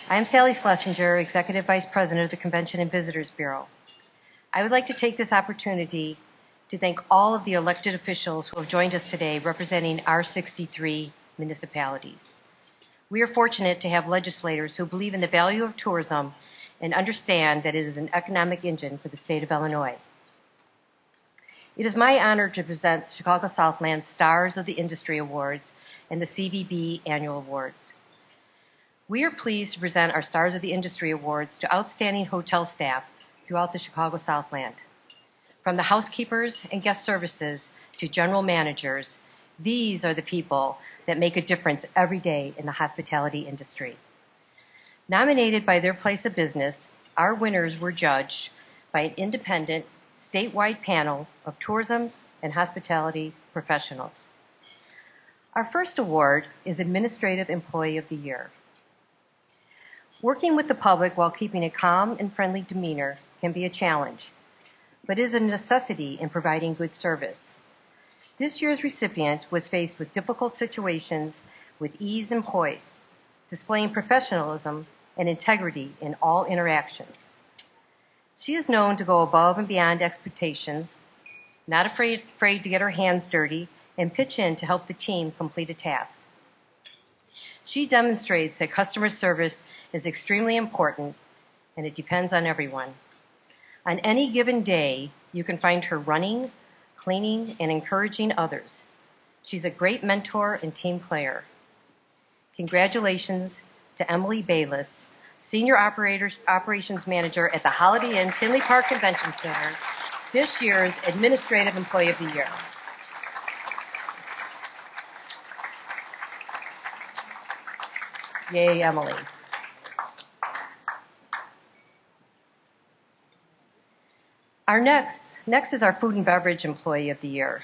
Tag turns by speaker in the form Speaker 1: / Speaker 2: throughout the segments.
Speaker 1: I'm Sally Schlesinger, Executive Vice President of the Convention and Visitors Bureau. I would like to take this opportunity to thank all of the elected officials who have joined us today representing our 63 municipalities. We are fortunate to have legislators who believe in the value of tourism and understand that it is an economic engine for the state of Illinois. It is my honor to present the Chicago Southland Stars of the Industry Awards and the CVB Annual Awards. We are pleased to present our Stars of the Industry Awards to outstanding hotel staff throughout the Chicago Southland. From the housekeepers and guest services to general managers, these are the people that make a difference every day in the hospitality industry. Nominated by their place of business, our winners were judged by an independent, statewide panel of tourism and hospitality professionals. Our first award is Administrative Employee of the Year. Working with the public while keeping a calm and friendly demeanor can be a challenge, but is a necessity in providing good service. This year's recipient was faced with difficult situations with ease and poise, displaying professionalism and integrity in all interactions. She is known to go above and beyond expectations, not afraid to get her hands dirty, and pitch in to help the team complete a task. She demonstrates that customer service is extremely important, and it depends on everyone. On any given day, you can find her running, cleaning, and encouraging others. She's a great mentor and team player. Congratulations to Emily Bayless, Senior Operations Manager at the Holiday Inn Tinley Park Convention Center, this year's Administrative Employee of the Year. Yay, Emily. Our next is our Food and Beverage Employee of the Year.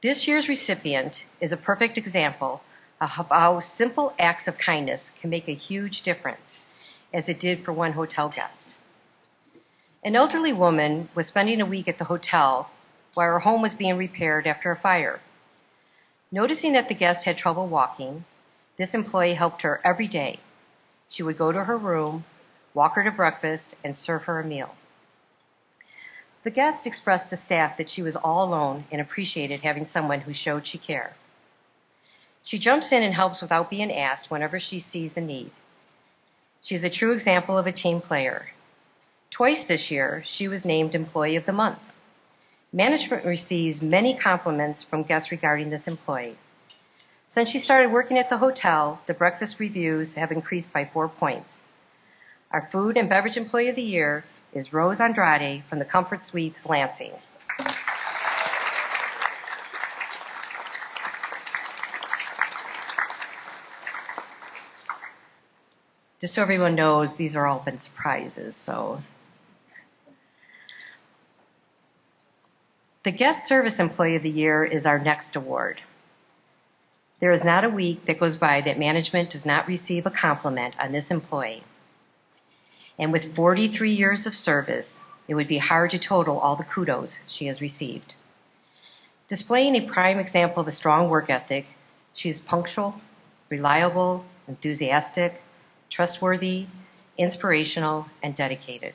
Speaker 1: This year's recipient is a perfect example of how simple acts of kindness can make a huge difference, as it did for one hotel guest. An elderly woman was spending a week at the hotel while her home was being repaired after a fire. Noticing that the guest had trouble walking, this employee helped her every day. She would go to her room, walk her to breakfast, and serve her a meal. The guest expressed to staff that she was all alone and appreciated having someone who showed she cared. She jumps in and helps without being asked whenever she sees a need. She is a true example of a team player. Twice this year, she was named Employee of the Month. Management receives many compliments from guests regarding this employee. Since she started working at the hotel, the breakfast reviews have increased by 4 points. Our Food and Beverage Employee of the Year is Rose Andrade from the Comfort Suites, Lansing. Just so everyone knows, these are all been surprises, so. The Guest Service Employee of the Year is our next award. There is not a week that goes by that management does not receive a compliment on this employee. And with 43 years of service, it would be hard to total all the kudos she has received. Displaying a prime example of a strong work ethic, she is punctual, reliable, enthusiastic, trustworthy, inspirational, and dedicated.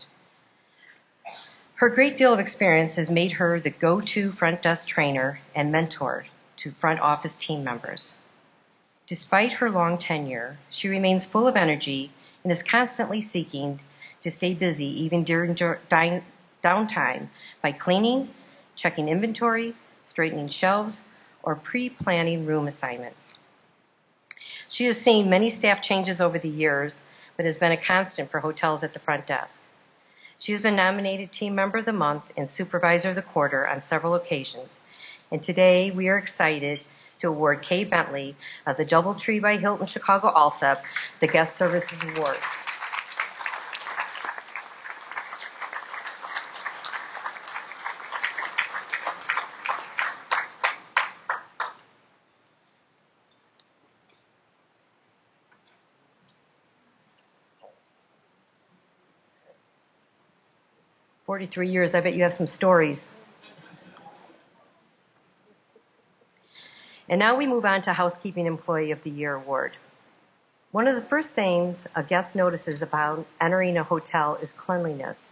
Speaker 1: Her great deal of experience has made her the go-to front desk trainer and mentor to front office team members. Despite her long tenure, she remains full of energy and is constantly seeking to stay busy even during downtime by cleaning, checking inventory, straightening shelves, or pre-planning room assignments. She has seen many staff changes over the years, but has been a constant for hotels at the front desk. She has been nominated Team Member of the Month and Supervisor of the Quarter on several occasions, and today we are excited to award Kay Bentley of the DoubleTree by Hilton Chicago Alsep the Guest Services Award. "43 years, I bet you have some stories." And now we move on to Housekeeping Employee of the Year Award. One of the first things a guest notices about entering a hotel is cleanliness,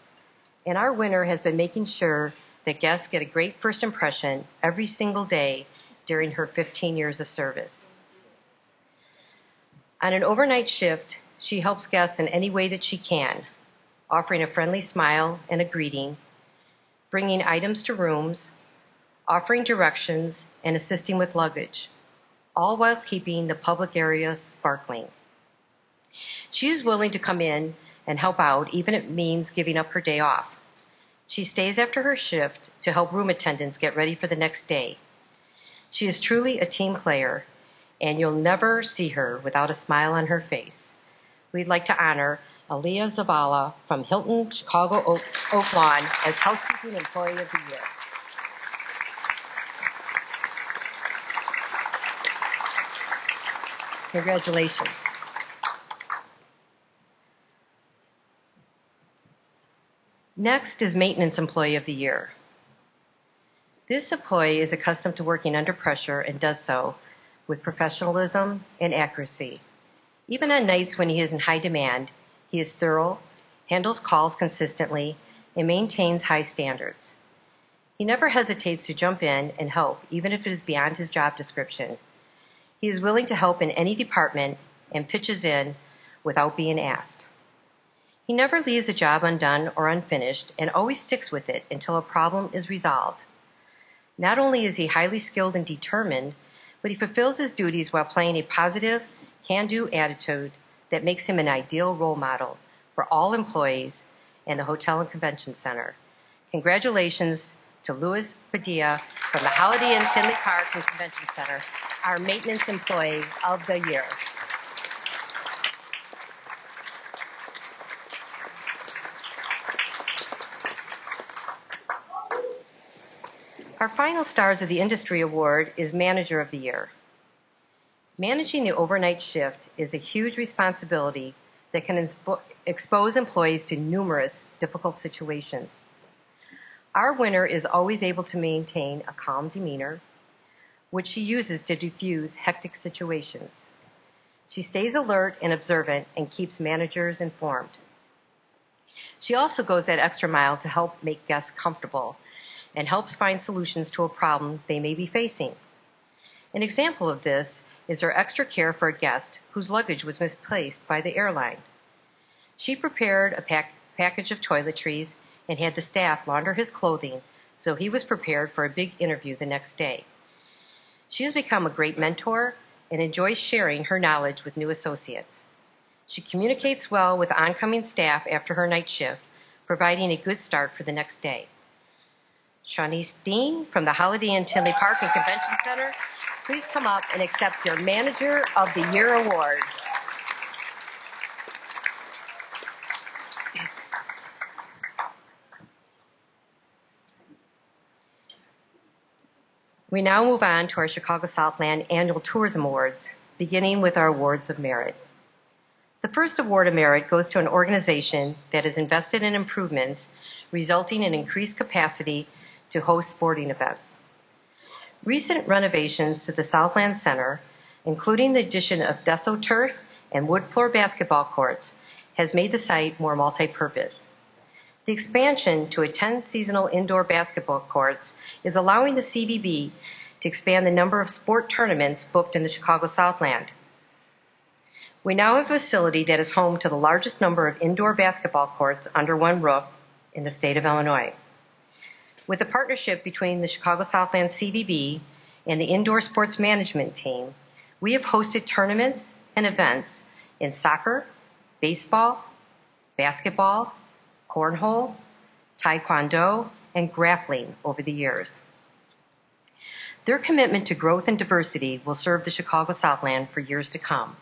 Speaker 1: and our winner has been making sure that guests get a great first impression every single day during her 15 years of service. On an overnight shift, she helps guests in any way that she can, offering a friendly smile and a greeting, bringing items to rooms, offering directions, and assisting with luggage, all while keeping the public areas sparkling. She is willing to come in and help out, even if it means giving up her day off. She stays after her shift to help room attendants get ready for the next day. She is truly a team player, and you'll never see her without a smile on her face. We'd like to honor Aliyah Zavala from Hilton Chicago Oak Lawn as Housekeeping Employee of the Year. Congratulations. Next is Maintenance Employee of the Year. This employee is accustomed to working under pressure and does so with professionalism and accuracy. Even on nights when he is in high demand, he is thorough, handles calls consistently, and maintains high standards. He never hesitates to jump in and help, even if it is beyond his job description. He is willing to help in any department and pitches in without being asked. He never leaves a job undone or unfinished and always sticks with it until a problem is resolved. Not only is he highly skilled and determined, but he fulfills his duties while playing a positive, can-do attitude that makes him an ideal role model for all employees in the Hotel and Convention Center. Congratulations to Louis Padilla from the Holiday Inn Tinley Park Convention Center, our Maintenance Employee of the Year. Our final Stars of the Industry Award is Manager of the Year. Managing the overnight shift is a huge responsibility that can expose employees to numerous difficult situations. Our winner is always able to maintain a calm demeanor, which she uses to diffuse hectic situations. She stays alert and observant and keeps managers informed. She also goes that extra mile to help make guests comfortable and helps find solutions to a problem they may be facing. An example of this is her extra care for a guest whose luggage was misplaced by the airline. She prepared a package of toiletries and had the staff launder his clothing so he was prepared for a big interview the next day. She has become a great mentor and enjoys sharing her knowledge with new associates. She communicates well with oncoming staff after her night shift, providing a good start for the next day. Shawnice Dean from the Holiday Inn Tinley Park and Convention Center, please come up and accept your Manager of the Year award. We now move on to our Chicago Southland Annual Tourism Awards, beginning with our Awards of Merit. The first Award of Merit goes to an organization that has invested in improvements resulting in increased capacity to host sporting events. Recent renovations to the Southland Center, including the addition of DesoTurf and wood floor basketball courts, has made the site more multi-purpose. The expansion to 10 seasonal indoor basketball courts is allowing the CVB to expand the number of sport tournaments booked in the Chicago Southland. We now have a facility that is home to the largest number of indoor basketball courts under one roof in the state of Illinois. With a partnership between the Chicago Southland CVB and the Indoor Sports Management Team, we have hosted tournaments and events in soccer, baseball, basketball, cornhole, taekwondo, and grappling over the years. Their commitment to growth and diversity will serve the Chicago Southland for years to come.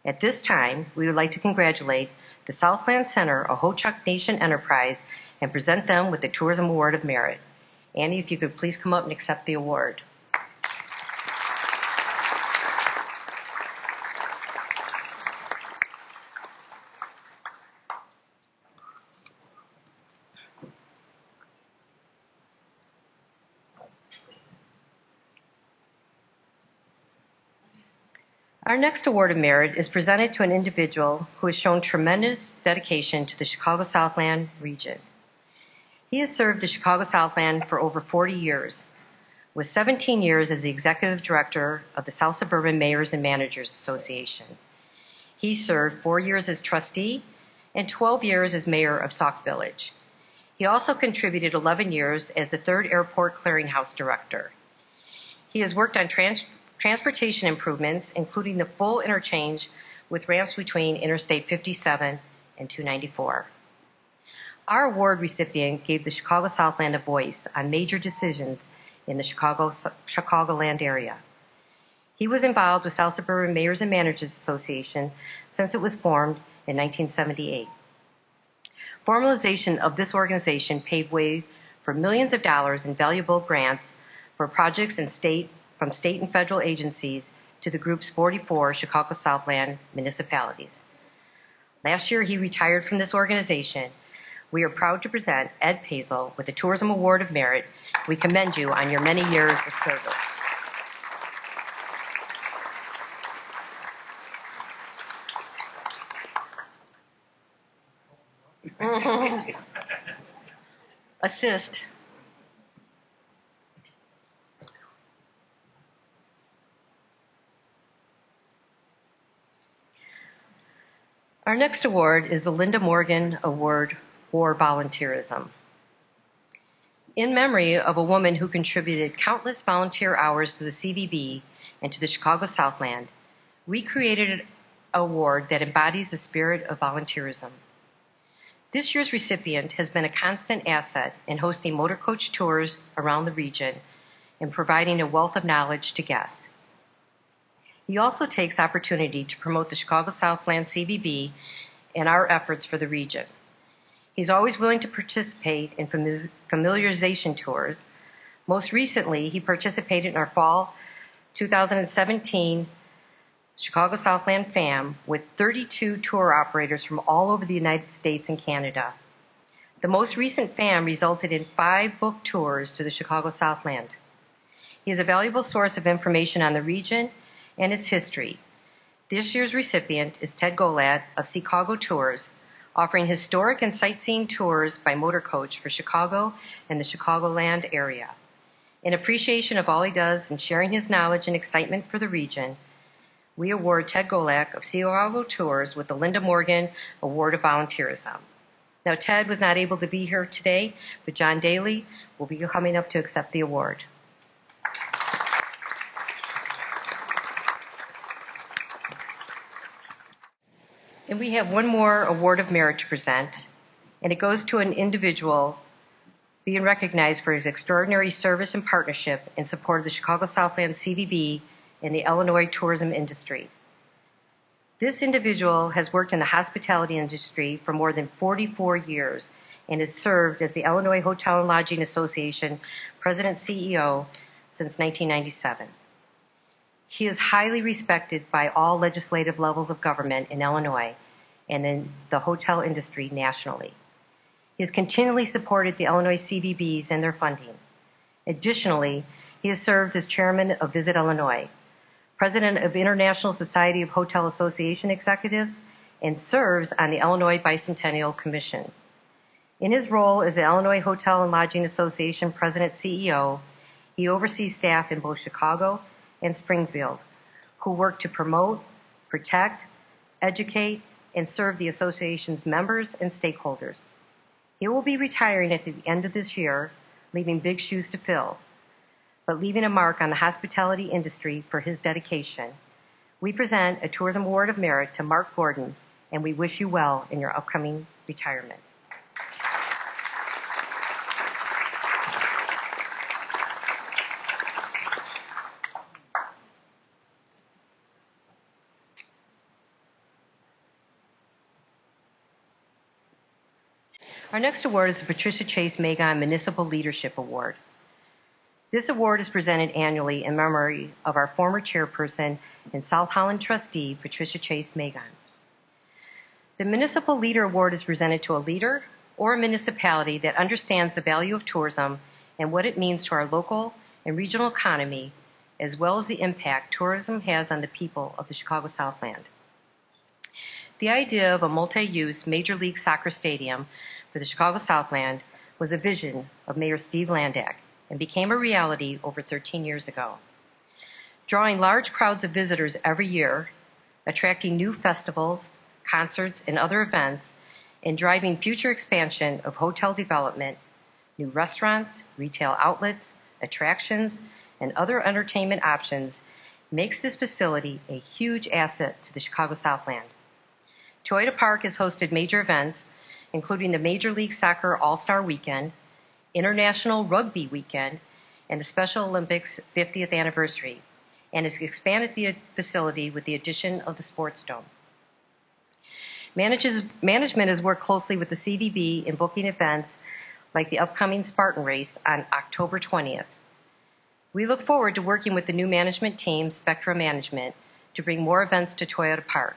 Speaker 1: At this time, we would like to congratulate the Southland Center, a Ho-Chunk Nation enterprise, and present them with the Tourism Award of Merit. Annie, if you could please come up and accept the award. Our next award of merit is presented to an individual who has shown tremendous dedication to the Chicago Southland region. He has served the Chicago Southland for over 40 years, with 17 years as the Executive Director of the South Suburban Mayors and Managers Association. He served 4 years as trustee and 12 years as mayor of Sauk Village. He also contributed 11 years as the 3rd Airport Clearinghouse Director. He has worked on transportation improvements, including the full interchange with ramps between Interstate 57 and 294. Our award recipient gave the Chicago Southland a voice on major decisions in the Chicagoland area. He was involved with South Suburban Mayors and Managers Association since it was formed in 1978. Formalization of this organization paved way for millions of dollars in valuable grants for projects from state and federal agencies to the group's 44 Chicago Southland municipalities. Last year, he retired from this organization. We are proud to present Ed Pazel with the Tourism Award of Merit. We commend you on your many years of service. Assist. Our next award is the Linda Morgan Award for Volunteerism. In memory of a woman who contributed countless volunteer hours to the CVB and to the Chicago Southland, we created an award that embodies the spirit of volunteerism. This year's recipient has been a constant asset in hosting motor coach tours around the region and providing a wealth of knowledge to guests. He also takes opportunity to promote the Chicago Southland CVB and our efforts for the region. He's always willing to participate in familiarization tours. Most recently, he participated in our fall 2017 Chicago Southland FAM with 32 tour operators from all over the United States and Canada. The most recent FAM resulted in 5 book tours to the Chicago Southland. He is a valuable source of information on the region and its history. This year's recipient is Ted Golat of Chicago Tours, offering historic and sightseeing tours by motor coach for Chicago and the Chicagoland area. In appreciation of all he does and sharing his knowledge and excitement for the region, we award Ted Golak of Chicago Tours with the Linda Morgan Award of Volunteerism. Now, Ted was not able to be here today, but John Daly will be coming up to accept the award. And we have one more award of merit to present, and it goes to an individual being recognized for his extraordinary service and partnership in support of the Chicago Southland CVB and the Illinois tourism industry. This individual has worked in the hospitality industry for more than 44 years and has served as the Illinois Hotel and Lodging Association President CEO since 1997. He is highly respected by all legislative levels of government in Illinois and in the hotel industry nationally. He has continually supported the Illinois CVBs and their funding. Additionally, he has served as chairman of Visit Illinois, president of International Society of Hotel Association Executives, and serves on the Illinois Bicentennial Commission. In his role as the Illinois Hotel and Lodging Association President CEO, he oversees staff in both Chicago and Springfield, who work to promote, protect, educate, and serve the association's members and stakeholders. He will be retiring at the end of this year, leaving big shoes to fill, but leaving a mark on the hospitality industry for his dedication. We present a Tourism Award of Merit to Mark Gordon, and we wish you well in your upcoming retirement. Our next award is the Patricia Chase Magon Municipal Leadership Award. This award is presented annually in memory of our former chairperson and South Holland trustee, Patricia Chase Magon. The Municipal Leader Award is presented to a leader or a municipality that understands the value of tourism and what it means to our local and regional economy as well as the impact tourism has on the people of the Chicago Southland. The idea of a multi-use Major League Soccer stadium for the Chicago Southland was a vision of Mayor Steve Landak and became a reality over 13 years ago. Drawing large crowds of visitors every year, attracting new festivals, concerts, and other events, and driving future expansion of hotel development, new restaurants, retail outlets, attractions, and other entertainment options makes this facility a huge asset to the Chicago Southland. Toyota Park has hosted major events, including the Major League Soccer All-Star Weekend, International Rugby Weekend, and the Special Olympics 50th anniversary, and has expanded the facility with the addition of the Sports Dome. Management has worked closely with the CVB in booking events like the upcoming Spartan Race on October 20th. We look forward to working with the new management team, Spectra Management, to bring more events to Toyota Park.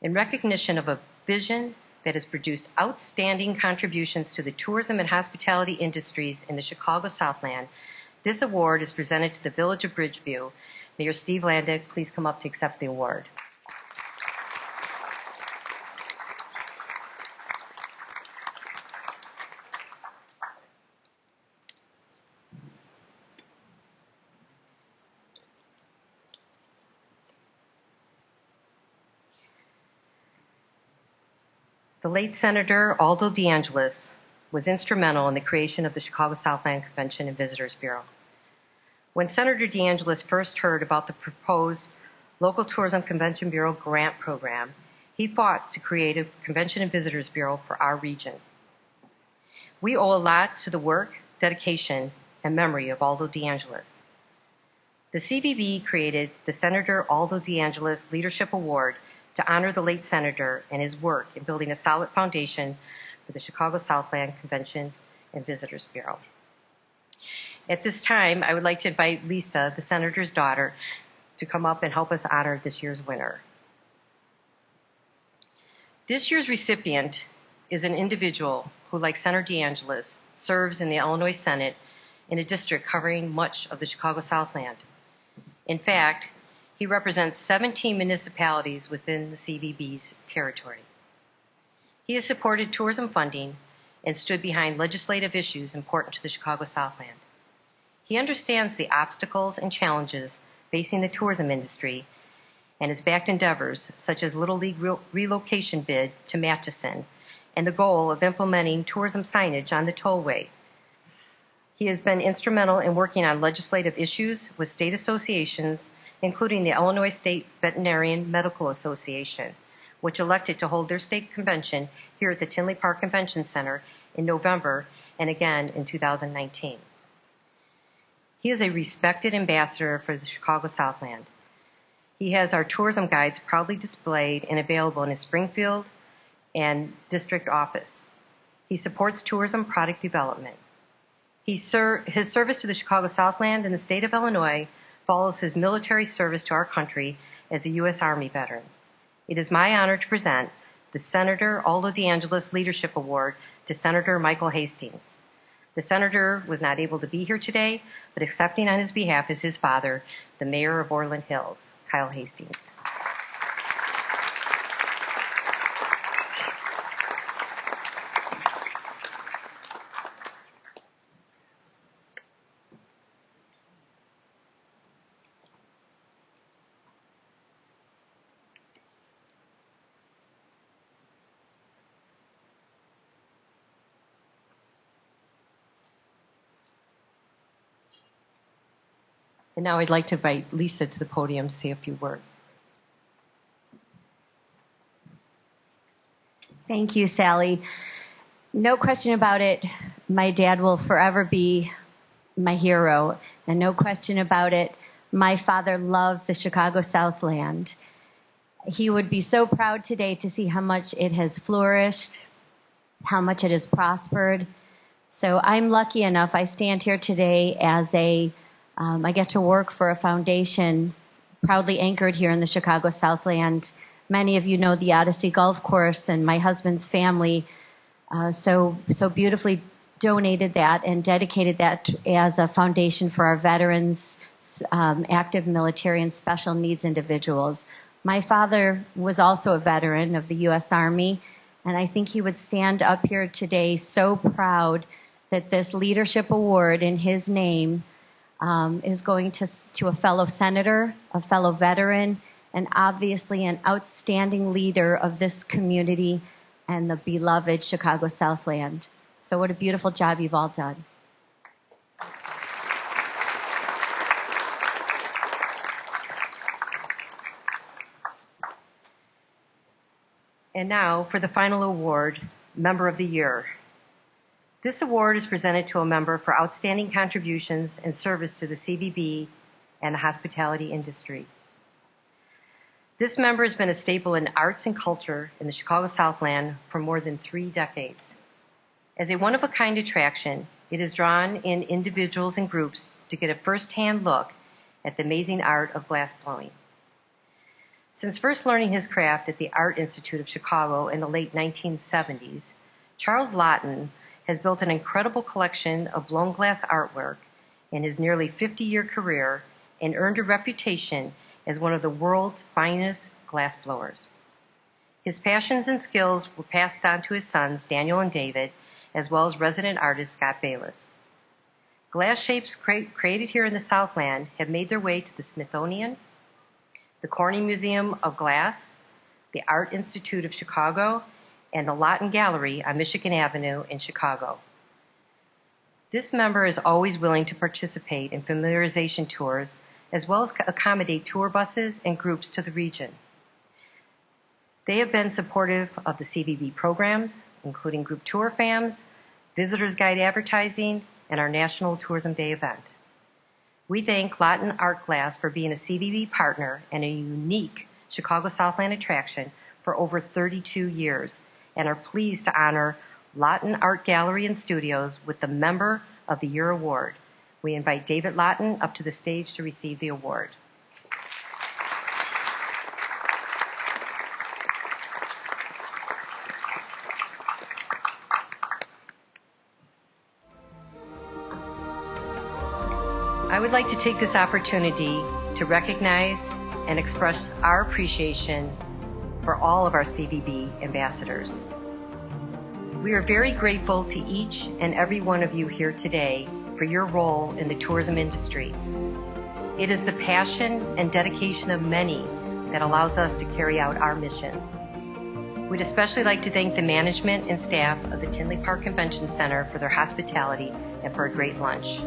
Speaker 1: In recognition of a vision that has produced outstanding contributions to the tourism and hospitality industries in the Chicago Southland, this award is presented to the Village of Bridgeview. Mayor Steve Landak, please come up to accept the award. The late Senator Aldo DeAngelis was instrumental in the creation of the Chicago Southland Convention and Visitors Bureau. When Senator DeAngelis first heard about the proposed Local Tourism Convention Bureau grant program, he fought to create a Convention and Visitors Bureau for our region. We owe a lot to the work, dedication, and memory of Aldo DeAngelis. The CVB created the Senator Aldo DeAngelis Leadership Award to honor the late senator and his work in building a solid foundation for the Chicago Southland Convention and Visitors Bureau. At this time, I would like to invite Lisa, the senator's daughter, to come up and help us honor this year's winner. This year's recipient is an individual who, like Senator DeAngelis, serves in the Illinois Senate in a district covering much of the Chicago Southland. In fact, he represents 17 municipalities within the CVB's territory. He has supported tourism funding and stood behind legislative issues important to the Chicago Southland. He understands the obstacles and challenges facing the tourism industry and has backed endeavors such as Little League relocation bid to Matheson and the goal of implementing tourism signage on the tollway. He has been instrumental in working on legislative issues with state associations, including the Illinois State Veterinarian Medical Association, which elected to hold their state convention here at the Tinley Park Convention Center in November and again in 2019. He is a respected ambassador for the Chicago Southland. He has our tourism guides proudly displayed and available in his Springfield and district office. He supports tourism product development. His service to the Chicago Southland and the state of Illinois follows his military service to our country as a U.S. Army veteran. It is my honor to present the Senator Aldo DeAngelis Leadership Award to Senator Michael Hastings. The senator was not able to be here today, but accepting on his behalf is his father, the mayor of Orland Hills, Kyle Hastings. And now I'd like to invite Lisa to the podium to say a few words.
Speaker 2: Thank you, Sally. No question about it, my dad will forever be my hero. And no question about it, my father loved the Chicago Southland. He would be so proud today to see how much it has flourished, how much it has prospered. So I'm lucky enough, I stand here today as I get to work for a foundation proudly anchored here in the Chicago Southland. Many of you know the Odyssey Golf Course, and my husband's family so beautifully donated that and dedicated that as a foundation for our veterans, active military and special needs individuals. My father was also a veteran of the U.S. Army, and I think he would stand up here today so proud that this leadership award in his name is going to a fellow senator, a fellow veteran, and obviously an outstanding leader of this community and the beloved Chicago Southland. So what a beautiful job you've all done.
Speaker 1: And now for the final award, Member of the Year. This award is presented to a member for outstanding contributions and service to the CVB and the hospitality industry. This member has been a staple in arts and culture in the Chicago Southland for more than 3 decades. As a one-of-a-kind attraction, it has drawn in individuals and groups to get a first-hand look at the amazing art of glass blowing. Since first learning his craft at the Art Institute of Chicago in the late 1970s, Charles Lawton has built an incredible collection of blown glass artwork in his nearly 50-year career and earned a reputation as one of the world's finest glass blowers. His passions and skills were passed on to his sons, Daniel and David, as well as resident artist Scott Bayless. Glass shapes created here in the Southland have made their way to the Smithsonian, the Corning Museum of Glass, the Art Institute of Chicago, and the Lawton Gallery on Michigan Avenue in Chicago. This member is always willing to participate in familiarization tours as well as accommodate tour buses and groups to the region. They have been supportive of the CVB programs, including group tour FAMs, Visitors Guide advertising, and our National Tourism Day event. We thank Lawton Art Glass for being a CVB partner and a unique Chicago Southland attraction for over 32 years and are pleased to honor Lawton Art Gallery and Studios with the Member of the Year Award. We invite David Lawton up to the stage to receive the award. I would like to take this opportunity to recognize and express our appreciation for all of our CVB ambassadors. We are very grateful to each and every one of you here today for your role in the tourism industry. It is the passion and dedication of many that allows us to carry out our mission. We'd especially like to thank the management and staff of the Tinley Park Convention Center for their hospitality and for a great lunch.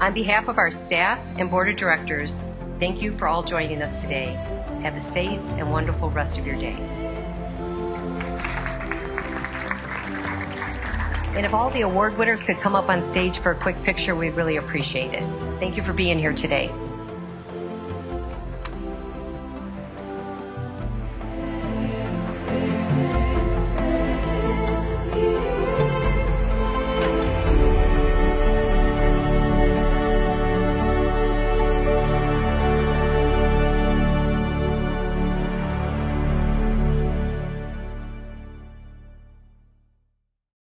Speaker 1: On behalf of our staff and board of directors, thank you for all joining us today. Have a safe and wonderful rest of your day. And if all the award winners could come up on stage for a quick picture, we'd really appreciate it. Thank you for being here today.